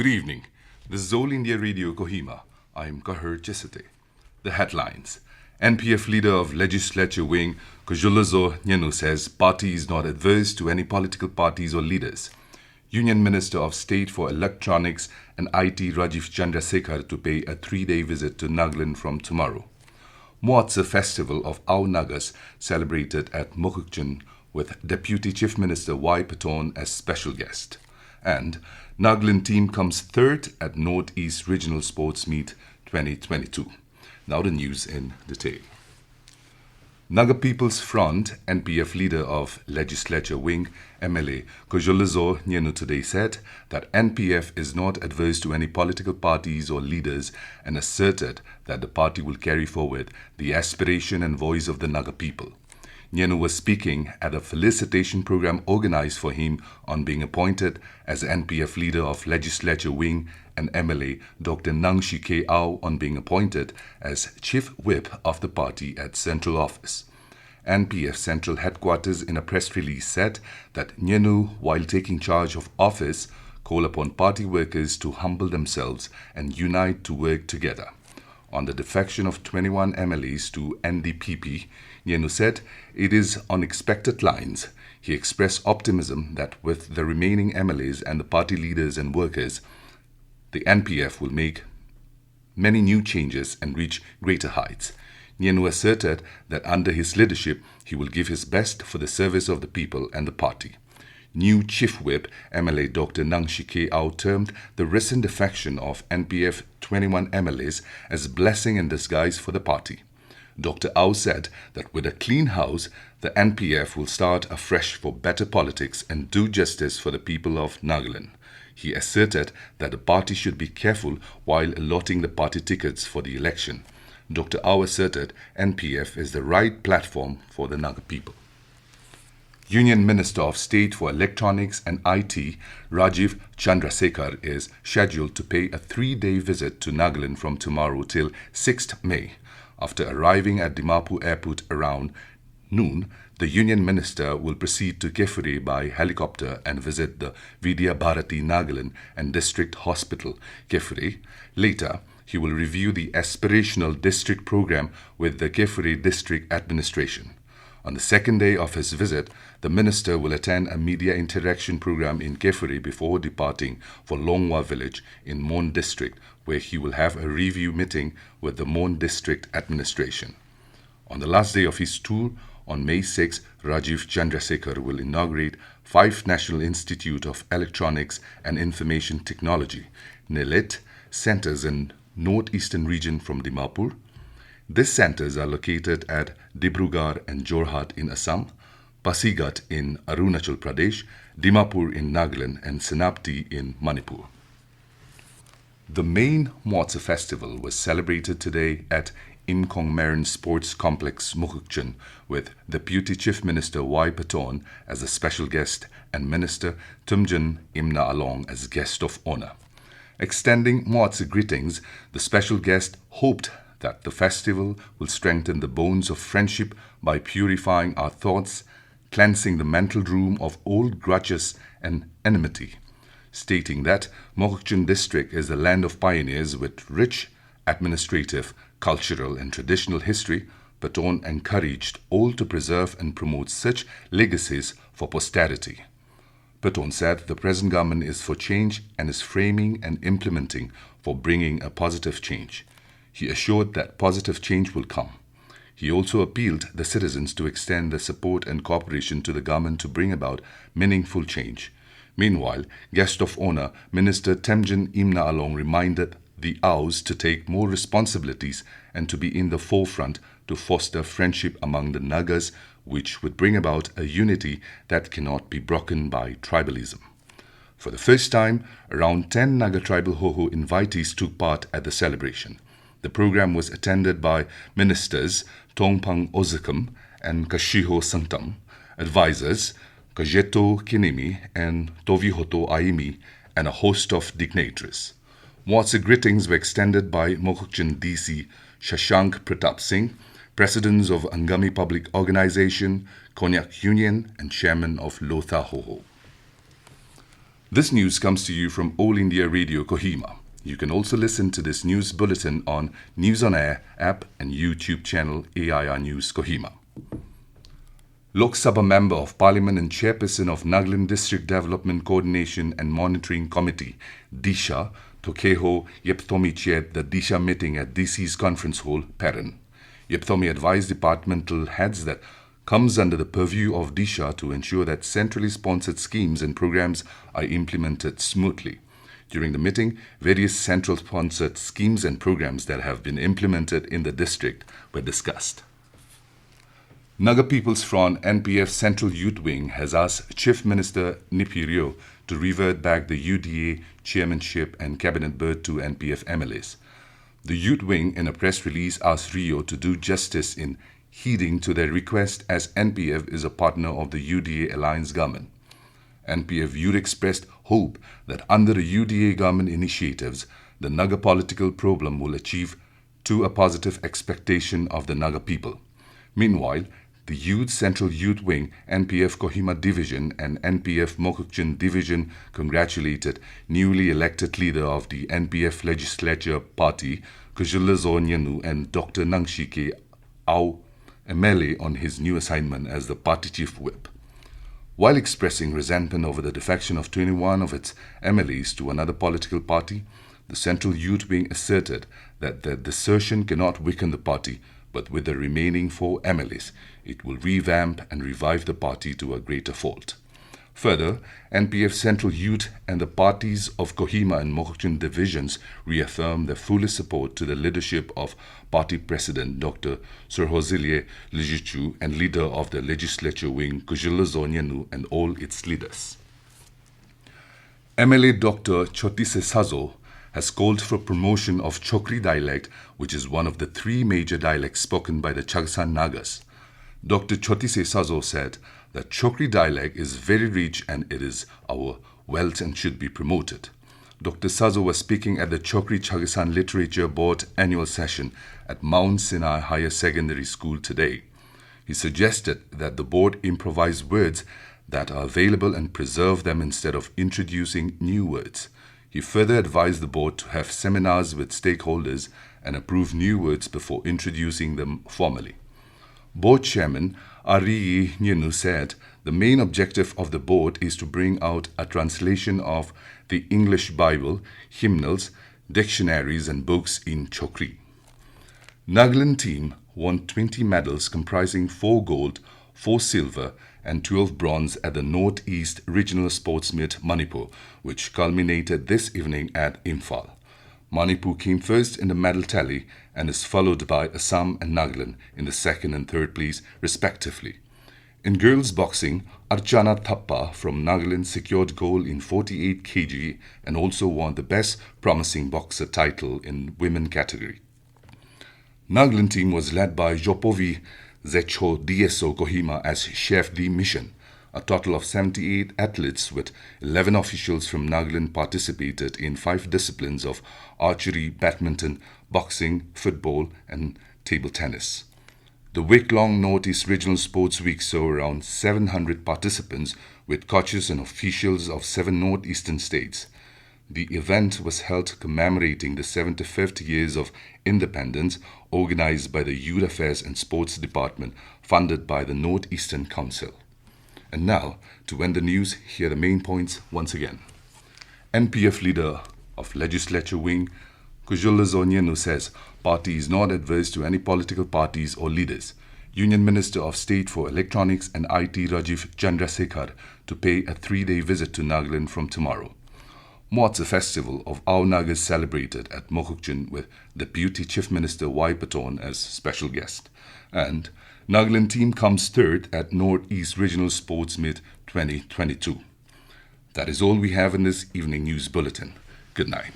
Good evening. This is All India Radio Kohima. I'm Kahar Chisate. The headlines. NPF leader of Legislature wing Kuzholuzo Nienu says party is not adverse to any political parties or leaders. Union Minister of State for Electronics and IT Rajeev Chandrasekhar to pay a 3-day visit to Nagaland from tomorrow. Moatsü festival of Ao Nagas celebrated at Mokokchung with Deputy Chief Minister Patton as special guest. And Nagaland team comes third at Northeast Regional Sports Meet 2022. Now the news in detail. Naga People's Front, NPF leader of Legislature wing, MLA Kuzholuzo Nienu today said that NPF is not adverse to any political parties or leaders and asserted that the party will carry forward the aspiration and voice of the Naga people. Nienu was speaking at a felicitation program organized for him on being appointed as NPF leader of Legislature wing and MLA Dr. Nangshike Ao on being appointed as Chief Whip of the party at Central Office. NPF Central Headquarters in a press release said that Nienu, while taking charge of office, called upon party workers to humble themselves and unite to work together. On the defection of 21 MLAs to NDPP, Nienu said it is on expected lines. He expressed optimism that with the remaining MLAs and the party leaders and workers, the NPF will make many new changes and reach greater heights. Nienu asserted that under his leadership, he will give his best for the service of the people and the party. New Chief Whip MLA Dr. Nangshike Ao termed the recent defection of NPF 21 MLAs as blessing in disguise for the party. Dr. Ao said that with a clean house, the NPF will start afresh for better politics and do justice for the people of Nagaland. He asserted that the party should be careful while allotting the party tickets for the election. Dr. Ao asserted NPF is the right platform for the Naga people. Union Minister of State for Electronics and IT Rajeev Chandrasekhar is scheduled to pay a 3-day visit to Nagaland from tomorrow till 6th May. After arriving at Dimapur Airport around noon, the Union Minister will proceed to Kefuri by helicopter and visit the Vidya Bharati Nagaland and District Hospital, Kefuri. Later, he will review the aspirational district program with the Kefuri District Administration. On the second day of his visit, the minister will attend a media interaction program in Kefuri before departing for Longwa village in Mon district, where he will have a review meeting with the Mon district administration. On the last day of his tour, on May 6, Rajeev Chandrasekhar will inaugurate 5 National Institute of Electronics and Information Technology, NILIT, centers in northeastern region from Dimapur. These centers are located at Dibrugarh and Jorhat in Assam, Pasigat in Arunachal Pradesh, Dimapur in Nagaland, and Senapti in Manipur. The main Moatsü festival was celebrated today at Imkong Marin Sports Complex, Mokokchung, with Deputy Chief Minister Patton as a special guest and Minister Tumjun Imna Along as guest of honor. Extending Moatsü greetings, the special guest hoped that the festival will strengthen the bonds of friendship by purifying our thoughts, cleansing the mental room of old grudges and enmity. Stating that Mokokchung district is the land of pioneers with rich administrative, cultural and traditional history, Patton encouraged all to preserve and promote such legacies for posterity. Patton said the present government is for change and is framing and implementing for bringing a positive change. He assured that positive change will come. He also appealed the citizens to extend their support and cooperation to the government to bring about meaningful change. Meanwhile, guest of honor Minister Temjin Imna Along reminded the Aos to take more responsibilities and to be in the forefront to foster friendship among the Nagas, which would bring about a unity that cannot be broken by tribalism. For the first time, around 10 Naga tribal Hoho invitees took part at the celebration. The program was attended by ministers Tongpang Ozakam and Kashiho Sangtam, advisors Kajeto Kinimi and Tovihoto Aimi, and a host of dignitaries. Moatsü greetings were extended by Mokokchung DC Shashank Pratap Singh, presidents of Angami Public Organization, Konyak Union, and chairman of Lotha Hoho. This news comes to you from All India Radio Kohima. You can also listen to this news bulletin on News on Air app and YouTube channel AIR News Kohima. Lok Sabha Member of Parliament and Chairperson of Nagaland District Development Coordination and Monitoring Committee, DISHA, Tokeho Yepthomi chaired the DISHA meeting at DC's conference hall, Patton. Yepthomi advised departmental heads that comes under the purview of DISHA to ensure that centrally sponsored schemes and programs are implemented smoothly. During the meeting, various central sponsored schemes and programs that have been implemented in the district were discussed. Naga People's Front NPF Central Youth Wing has asked Chief Minister Nipirio to revert back the UDA chairmanship and cabinet berth to NPF MLAs. The Youth Wing, in a press release, asked Rio to do justice in heeding to their request, as NPF is a partner of the UDA alliance government. NPF Youth expressed hope that under the UDA government initiatives, the Naga political problem will achieve to a positive expectation of the Naga people. Meanwhile, the Youth Central Youth Wing, NPF Kohima Division and NPF Mokokchung Division congratulated newly elected leader of the NPF Legislature Party, Kuzholuzo Nienu, and Dr. Nangshike Ao MLA on his new assignment as the party chief whip. While expressing resentment over the defection of 21 of its MLAs to another political party, the Central Youth Wing asserted that the desertion cannot weaken the party, but with the remaining 4 MLAs, it will revamp and revive the party to a greater fold. Further, NPF Central Youth and the parties of Kohima and Mokokchung divisions reaffirmed their full support to the leadership of Party President Dr. Serhozilye Lijichu and leader of the Legislature Wing, Kuzholuzo Nienu, and all its leaders. MLA Dr. Chotise Sazo has called for promotion of Chokri dialect, which is one of the 3 major dialects spoken by the Chagasan Nagas. Dr. Chotise Sazo said that Chokri dialect is very rich and it is our wealth and should be promoted. Dr. Sazo was speaking at the Chokri Chagasan Literature Board annual session at Mount Sinai Higher Secondary School today. He suggested that the board improvise words that are available and preserve them instead of introducing new words. He further advised the board to have seminars with stakeholders and approve new words before introducing them formally. Board Chairman Ari Nienu said the main objective of the board is to bring out a translation of the English Bible, hymnals, dictionaries and books in Chokri. Nagaland team won 20 medals comprising 4 gold, 4 silver and 12 bronze at the Northeast Regional Sports Meet Manipur, which culminated this evening at Imphal. Manipur came first in the medal tally and is followed by Assam and Nagaland in the 2nd and 3rd place respectively. In girls boxing, Archana Thappa from Nagaland secured gold in 48 kg and also won the Best Promising Boxer title in women category. Nagaland team was led by Jopovi Zecho DSO Kohima as chef de mission. A total of 78 athletes with 11 officials from Nagaland participated in 5 disciplines of archery, badminton, boxing, football and table tennis. The week-long Northeast Regional Sports Week saw around 700 participants with coaches and officials of 7 northeastern states. The event was held commemorating the 75th years of independence, organized by the Youth Affairs and Sports Department, funded by the Northeastern Council. And now, to end the news, here are the main points once again. NPF leader of Legislature Wing, Kuzholuzo Nienu, says party is not adverse to any political parties or leaders. Union Minister of State for Electronics and IT Rajeev Chandrasekhar to pay a 3-day visit to Nagaland from tomorrow. Moatsü festival of Ao Nagas celebrated at Mokokchung with Deputy Chief Minister Patton as special guest. And Nagaland team comes 3rd at Northeast Regional Sports Meet 2022. That is all we have in this evening news bulletin. Good night.